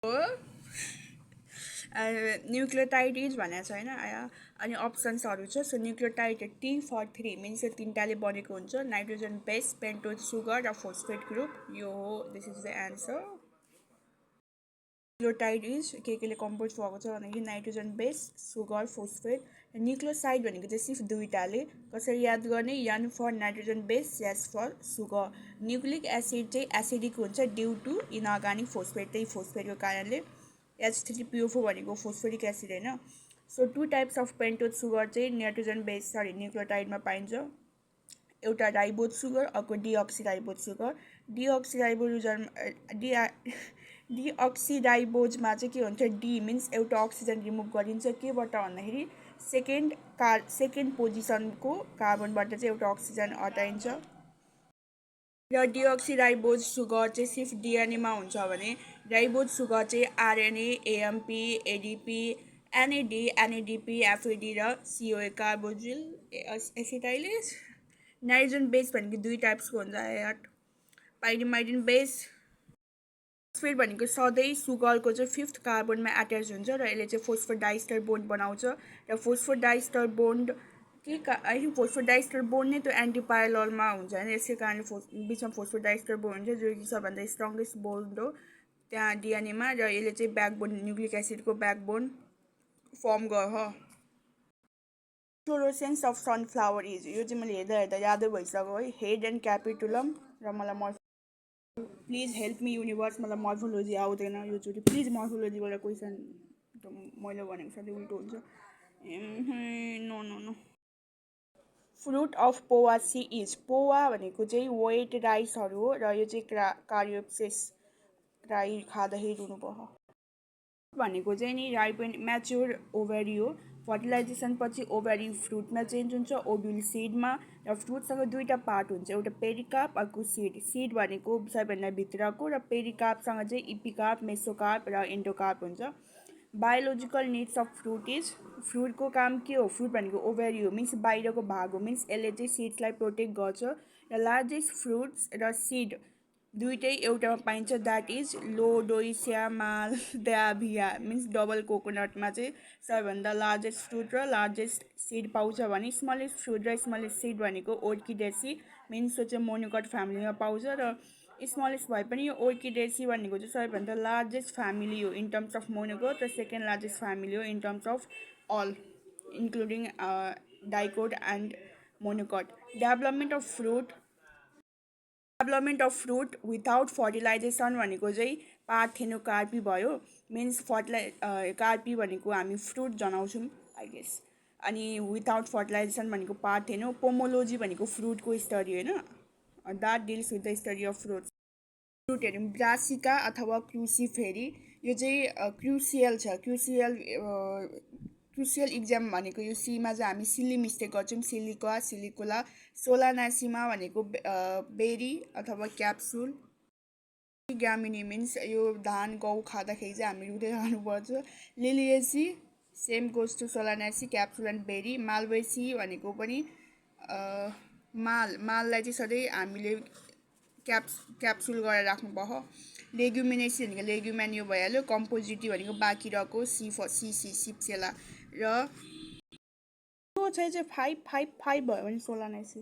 हो न्युक्लियोटाइड भनेको छ होइन अनि अप्सन्सहरू छ सो न्युक्लियोटाइड T43 मिन्स यो तिनवटाले बनेको हुन्छ नाइट्रोजन बेस पेन्टोज सुगर र फोस्फेट ग्रुप यो हो this is the answer nucleotide is केले कम्पोज भएको छ भन्दाखेरि nitrogen base sugar phosphate nucleoside भनेको चाहिँ सिर्फ दुईवटाले कसरी याद गर्ने N for nitrogen base S for sugar nucleic acid चाहिँ एसिडिक हुन्छ ड्यु टु इनअर्गानिक फोस्फेट त्यही फोस्फेटको कारणले H3PO4 भनेको फोस्फोरिक एसिड होइन so two types of pentose sugar चाहिँ नाइट्रोजन बेस न्युक्लियोटाइडमा पाइन्छ एउटा राइबोज सुगर अर्को डिअक्सिराइबोज सुगर डिअक्सिराइबोजमा चाहिँ के हुन्छ डी मिन्स एउटा अक्सिजन रिमुभ गरिन्छ केबाट भन्दाखेरि सेकेन्ड पोजिसनको कार्बनबाट चाहिँ एउटा अक्सिजन हटाइन्छ र डिअक्सिराइबोज सुगर चाहिँ सिर्फ डिएनएमा हुन्छ भने राइबोज सुगर चाहिँ RNA AMP ADP NAD NADP FAD र CoA carboxyl acetylase nitrogen base भनेको दुई टाइप्सको हुन्छ पाइरिमाइडिन बेस फोस्फेट भनेको सधैँ सुगरको चाहिँ फिफ्थ कार्बनमा एट्याच हुन्छ र यसले चाहिँ फोस्फोडाइस्टर बोन्ड बनाउँछ र phosphodiester bond I think phosphodiester bond नै त्यो एन्टिपायरलमा हुन्छ होइन यसै कारणले बिचमा फोस्फोडाइस्टर बोन्ड हुन्छ जो कि सबभन्दा स्ट्रङ्गेस्ट बोन्ड हो त्यहाँ डिएनएमा र यसले चाहिँ ब्याकबोन न्युक्लिक एसिडको ब्याकबोन फर्म गर्छ फ्लोरोसेन्स अफ सनफ्लावर इज यो चाहिँ मैले हेर्दा हेर्दा यादै भइसक्यो है हेड एन्ड क्यापिटुलम र मलाई प्लिज हेल्प मी युनिभर्स मतलब मर्फोलोजी आउँदैन योचोटि प्लिज मर्फोलोजीबाट क्वेसन मैले भनेको सधैँ उल्टो हुन्छ no no no fruit of Poa C is Poa भनेको चाहिँ वेट राइसहरू हो र यो चाहिँ कार्योप्सिस राई खाँदाखेरि रुनुपर्छ भनेको चाहिँ नि राइपेन म्याच्योर ओभरी हो फर्टिलाइजेसन पछि ओभरी फ्रुटमा चेन्ज हुन्छ ओभ्युल सिडमा र फ्रुटसँग दुईवटा पार्ट हुन्छ एउटा पेरिकार्प अर्को सिड भनेको सबैभन्दा भित्रको र पेरिकार्पसँग चाहिँ इपिकार्प मेसोकार्प र एन्डोकार्प हुन्छ biological needs of fruit is फ्रुटको काम के हो फ्रुट भनेको ओभरी हो मिन्स बाहिरको भाग हो मिन्स यसले चाहिँ सिड्सलाई प्रोटेक्ट गर्छ र लार्जेस्ट फ्रुट्स र सिड दुइटै एउटामा पाइन्छ द्याट इज लोडोइसिया मालदाभिया मिन्स डबल कोकोनटमा चाहिँ सबैभन्दा लार्जेस्ट फ्रुट र लार्जेस्ट सिड पाउँछ भने स्मलेस्ट फ्रुट र स्मलेस्ट सिड भनेको ओर्किडेसी मिन्स यो चाहिँ मोनोकट फ्यामिलीमा पाउँछ र स्मलेस्ट भए पनि यो ओर्किडेसी भनेको चाहिँ सबैभन्दा लार्जेस्ट फ्यामिली हो इन टर्म्स अफ मोनोकट र सेकेन्ड लार्जेस्ट फ्यामिली हो in terms of all including dicot and monocot development of fruit without fertilization भनेको चाहिँ पार्थेनोकार्पी भयो मिन्स कार्पी भनेको हामी फ्रुट जनाउँछौँ आई गेस अनि विदाउट फर्टिलाइजेसन भनेको पार्थेनो पोमोलोजी भनेको फ्रुटको स्टडी होइन that deals with the study of फ्रुटहरू ब्रासिका अथवा क्रुसिफेरी यो चाहिँ क्रुसियल इक्जाम भनेको यो सीमा चाहिँ हामी सिल्ली मिस्टेक गर्छौँ सिलिकुला सोलानासीमा भनेको बेरी अथवा क्याप्सुल ग्यामिनी मिन्स यो धान गहुँ खाँदाखेरि चाहिँ हामी रुँदै खानुपर्छ liliaceae same goes to solanaceae capsule and berry malvaceae भनेको पनि माललाई चाहिँ सधैँ हामीले क्याप्सुल गरेर राख्नुपर्छ लेग्युमिनेसी भनेको लेग्युमेन यो भइहाल्यो कम्पोजिटी भनेको बाँकी रहेको सिप्सेला र यो चाहिँ 5 भयो भने सोलानासी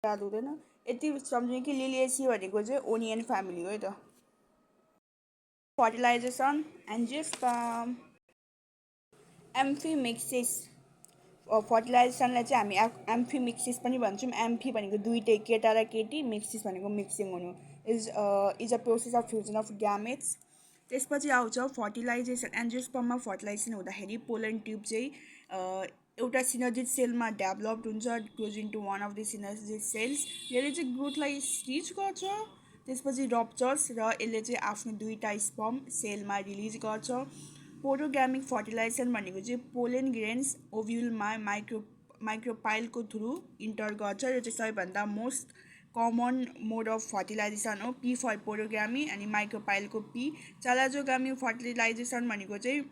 याद हुँदैन यति सम्झौँ कि लिलिएसी भनेको चाहिँ ओनियन फ्यामिली हो है त फर्टिलाइजेसन एन्जियोस्पर्म एम्फिमिक्सिस फर्टिलाइजेसनलाई चाहिँ हामी एम्फिमिक्सिस पनि भन्छौँ एम्फी भनेको दुईटै केटा र केटी मिक्सिस भनेको मिक्सिङ हुनु is a process of fusion of gametes त्यसपछि आउँछ फर्टिलाइजेसन एन्जियोस्पर्ममा फर्टिलाइजेसन हुँदाखेरि पोलन ट्युब चाहिँ एउटा सिनर्जिड सेलमा डेभलप्ड हुन्छ goes into one of the synergid cells यसले चाहिँ ग्रोथलाई स्टिच गर्छ त्यसपछि रप्चर्स र यसले चाहिँ आफ्नो दुईवटा स्पर्म सेलमा रिलिज गर्छ पोरोग्यामिक फर्टिलाइजेसन भनेको चाहिँ पोलेन ग्रेन्स ओभ्युलमा माइक्रोपाइलको थ्रु इन्टर गर्छ यो चाहिँ सबैभन्दा most common mode of fertilization हो पी फर पोरोग्यामी अनि माइक्रोपाइलको पी चालाजोगामी फर्टिलाइजेसन भनेको चाहिँ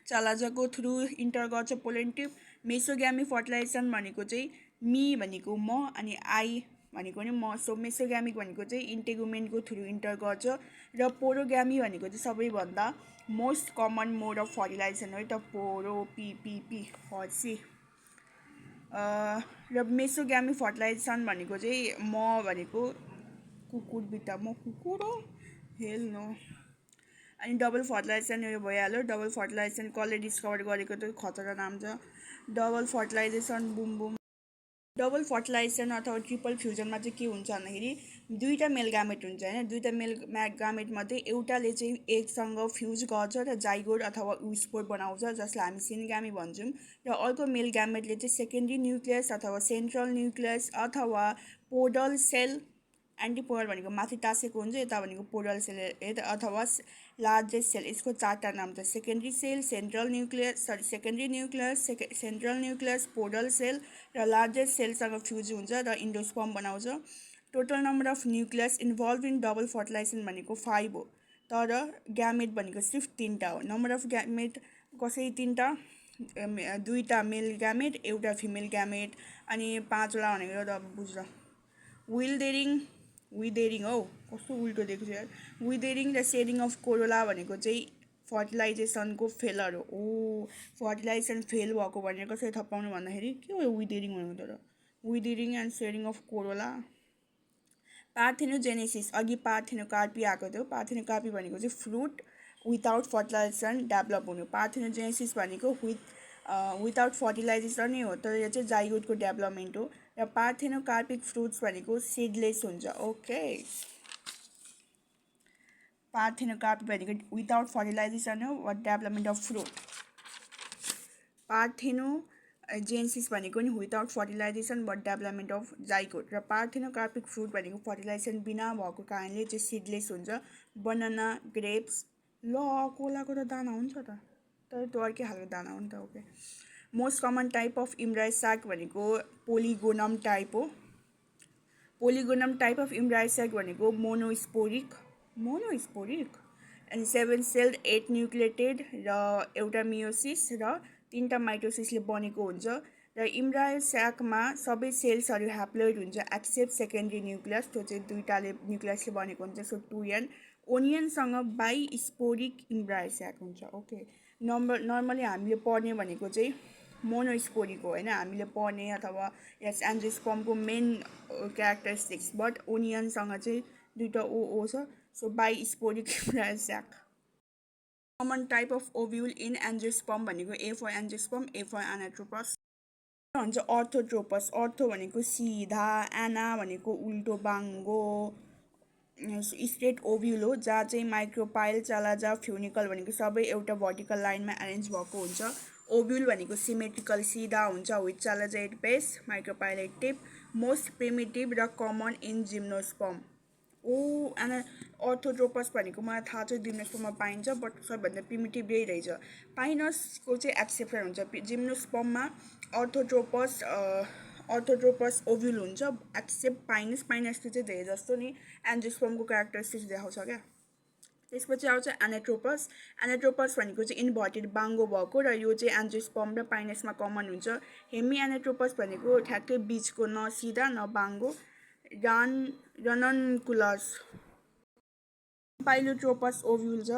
चालाजको थ्रु इन्टर गर्छ पोलेन ट्युब मेसोग्यामी फर्टिलाइजेसन भनेको चाहिँ मी भनेको म अनि आई भनेको नि मेसोग्यामिक भनेको चाहिँ इन्टेगुमेन्टको थ्रु इन्टर गर्छ र पोरोग्यामी भनेको चाहिँ सबैभन्दा most common mode of fertilization हो त पोरोपिपिपी फर्सी र मेसोग्यामी फर्टिलाइजेसन भनेको चाहिँ भनेको कुकुर बित्ता कुकुर हो हेल नो अनि डबल फर्टिलाइजेसन यो भइहाल्यो डबल फर्टिलाइजेसन कसले डिस्कभर गरेको त खतरा नाम छ double fertilisation boom boom double fertilisation अथवा ट्रिपल फ्युजनमा चाहिँ के हुन्छ भन्दाखेरि दुईवटा मेल गामेट हुन्छ होइन दुईवटा मेल गामेटमध्ये एउटाले चाहिँ एकसँग फ्युज गर्छ र जाइगोट अथवा स्पोर बनाउँछ जसलाई हामी सिनगामी भन्छौँ र अर्को मेल गामेटले चाहिँ सेकेन्डरी न्युक्लियस अथवा सेन्ट्रल न्युक्लियस अथवा पोडल सेल एन्टिपोडल भनेको माथि टाँसेको हुन्छ यता भनेको पोडल सेल अथवा लार्जेस्ट सेल यसको चारवटा नाम छ secondary cell secondary nucleus central nucleus podal cell र लार्जेस्ट सेलसँग फ्युज हुन्छ र इन्डोस्पर्म बनाउँछ total number of nucleus involve in double fertilization भनेको 5 हो तर ग्यामेट भनेको सिर्फ 3टा हो नम्बर अफ ग्यामेट कसरी 3टा दुईवटा मेल ग्यामेट एउटा फिमेल ग्यामेट अनि 5वटा भनेको त अब बुझ्छ विदेरिङ हौ कस्तो उल्टो देख्छु यार विदेरिङ र सेडिङ अफ कोरोला भनेको चाहिँ फर्टिलाइजेसनको फेलर हो फर्टिलाइजेसन फेल भएको भनेर कसरी थाहा पाउनु भन्दाखेरि के हो विदेरिङ भनेको तर withering and shedding of corolla parthenogenesis अघि पार्थेनोकार्पी आएको थियो पार्थेनोकार्पी भनेको चाहिँ फ्रुट विदाउट फर्टिलाइजेसन डेभलप हुनु पार्थेनोजेनेसिस भनेको विदाउट फर्टिलाइजेसन नै हो तर यो चाहिँ जाइगोटको डेभलपमेन्ट हो र पार्थेनोकार्पिक फ्रुट्स भनेको सिडलेस हुन्छ ओके पार्थेनोकार्पी भनेको विदाउट फर्टिलाइजेसन हो वा डेभलपमेन्ट अफ फ्रुट पार्थेनोजेनेसिस भनेको नि without fertilization but development of zygote र पार्थेनोकार्पिक फ्रुट भनेको फर्टिलाइजेसन बिना भएको कारणले चाहिँ सिडलेस हुन्छ बनाना ग्रेप्स ल कोलाको त दाना हुन्छ त तर त्यो अर्कै खालको दाना हो नि त okay most common type of embryo sac भनेको पोलिगोनम टाइप हो पोलिगोनम टाइप अफ इम्ब्राइसाक भनेको मोनोस्पोरिक अनि 7 सेल्ड 8 न्युक्लिएटेड र एउटा मियोसिस र 3टा माइटोसिसले बनेको हुन्छ र इम्ब्रायोस्याकमा सबै सेल्सहरू ह्याप्लोइड हुन्छ एक्सेप्ट सेकेन्डरी न्युक्लियस त्यो चाहिँ दुईटाले न्युक्लियसले बनेको हुन्छ सो 2n ओनियनसँग बाइस्पोरिक इम्ब्रायोस्याक हुन्छ ओके नर्मली हामीले पढ्ने भनेको चाहिँ मोनोस्पोरिक हो होइन हामीले पढ्ने अथवा यस एन्जियोस्पर्मको मेन क्यारेक्टरिस्टिक्स बट ओनियनसँग चाहिँ दुईवटा ओ छ so bisporic embryo sac common type of ovule in angiosperm भनेको A for angiosperm A for anatropous भन्छ अर्थोट्रोपस अर्थो भनेको सिधा एना भनेको उल्टो बाङ्गो स्ट्रेट ओभ्युल हो जहाँ चाहिँ माइक्रोपाइल चालाजा फ्युनिकल भनेको सबै एउटा भर्टिकल लाइनमा एरेन्ज भएको हुन्छ ओभ्युल भनेको सिमेट्रिकल सिधा हुन्छ with chalaza at base micropyle at tip most primitive र कमन इन जिम्नोस्पर्म अर्थोट्रोपस भनेको मलाई थाहा छ जिम्नोस्पर्ममा पाइन्छ बट सबैभन्दा प्रिमिटिभ यही रहेछ पाइनसको चाहिँ एक्सेप्सन हुन्छ जिम्नोस्पर्ममा अर्थोट्रोपस ओभ्युल हुन्छ एक्सेप्ट पाइनसको चाहिँ धेरै जस्तो नि एन्जियोस्पर्मको क्यारेक्टरिस्टिक्स देखाउँछ क्या त्यसपछि आउँछ एनाट्रोपस भनेको चाहिँ इन्भर्टेड बाङ्गो भएको र यो चाहिँ एन्जियोस्पर्म र पाइनसमा कमन हुन्छ हेमी एनाट्रोपस भनेको ठ्याक्कै बिचको न सिधा न बाङ्गो रननकुलस पाइलोट्रोपस ओभ्युल छ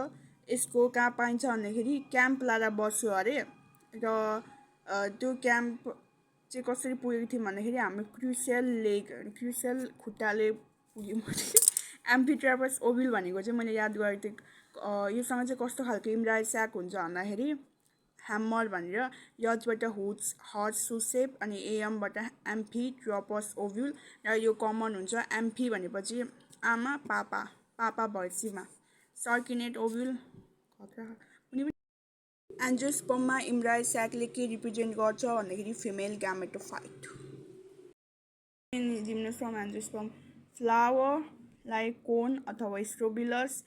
यसको कहाँ पाइन्छ भन्दाखेरि क्याम्प लाएर बस्यो अरे र त्यो क्याम्प चाहिँ कसरी पुगेको थियौँ भन्दाखेरि हाम्रो क्रुसियल खुट्टाले पुग्यौँ एम्फिट्रापस ओभ्युल भनेको चाहिँ मैले याद गरेको थिएँ योसँग चाहिँ कस्तो खालको इम्ब्रायोस्याक हुन्छ भन्दाखेरि ह्यामर भनेर यजबाट हर्सु सेप अनि एएमबाट एम्फिट्रोपस ओभ्युल र यो कमन हुन्छ एम्फी भनेपछि आमा पापा भर्सीमा सर्किनेट ओभ्युल एन्जियोस्पर्ममा इम्ब्रायोस्याकले के रिप्रेजेन्ट गर्छ भन्दाखेरि female gametophyte gymnosperm angiosperm flower like कोन अथवा स्ट्रोबिलस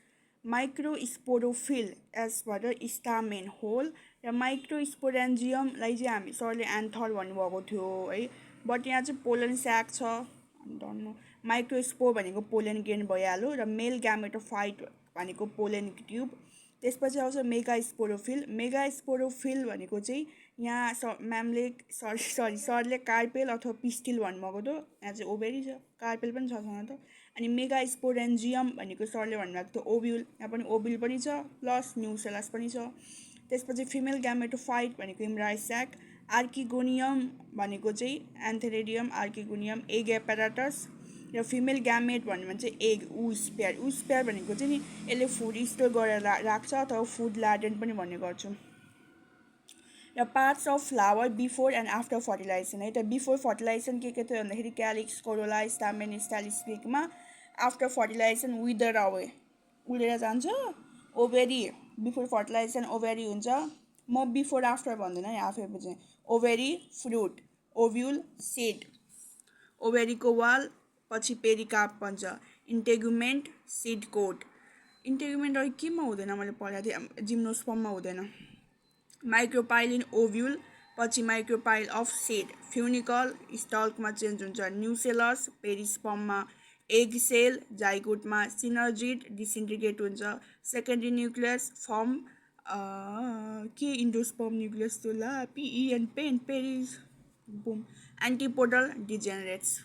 माइक्रोस्पोरोफिल एसबाट स्टामेन होल र माइक्रोस्पोरेन्जियमलाई चाहिँ हामी सरले एन्थर भन्नुभएको थियो है बट यहाँ चाहिँ पोलन स्याक छ माइक्रोस्पोर भनेको पोलन ग्रेन भइहाल्यो र मेल ग्यामेटोफाइट भनेको पोलन ट्युब त्यसपछि आउँछ मेगा स्पोरोफिल। मेगा स्पोरोफिल भनेको चाहिँ यहाँ म्यामले सरले कार्पेल अथवा पिस्टिल भन्नुभएको थियो, यहाँ चाहिँ ओभेरी छ, कार्पेल पनि छ सँग त। अनि मेगा स्पोरेन्जियम भनेको सरले भन्नुभएको थियो ओभ्युल, यहाँ पनि ओभ्युल पनि छ प्लस न्युसेलस पनि छ। त्यसपछि फिमेल ग्यामेटोफाइट भनेको इम्ब्राइस्याक। आर्किगोनियम भनेको चाहिँ एन्थेरेडियम आर्किगोनियम एग एपेराटस। र फिमेल ग्यामेट भन्यो भने चाहिँ एग उस पेयर भनेको चाहिँ नि यसले फुड स्टोर गरेर राख्छ अथवा फुड ल्याडेन्ट पनि भन्ने गर्छौँ। र parts of flower before and after fertilization है त। बिफोर फर्टिलाइजेसन के थियो भन्दाखेरि क्यालिक्स कोरोला स्टामेन स्टालिस्पिकमा। आफ्टर फर्टिलाइजेसन विदर अवे उडेर जान्छ। ओभेरी बिफोर फर्टिलाइजेसन ओभेरी हुन्छ। म बिफोर आफ्टर भन्दैन है, आफै बुझेँ। ओभेरी फ्रुट, ओभ्युल सिड, ओभेरीको वाल पछि पेरिकार्प भन्छ। इन्टेगुमेन्ट सिड कोट। इन्टेगुमेन्ट अघि केमा हुँदैन मैले पढाएको थिएँ, जिम्नोस्पर्ममा हुँदैन। माइक्रोपाइल इन ओभ्युल पछि माइक्रोपाइल अफ सिड। फ्युनिकल स्टल्कमा चेन्ज हुन्छ। न्युसेलस पेरिस्पर्ममा। एग सेल जाइगोटमा। सिनर्जिड डिसिन्टिग्रेट हुन्छ। सेकेन्डरी न्युक्लियस फर्म के इन्डोस्पर्म न्युक्लियस त्यो ला पिई एन्ड पेन पेरिस बुम। एन्टिपोडल डिजेनेरेट्स।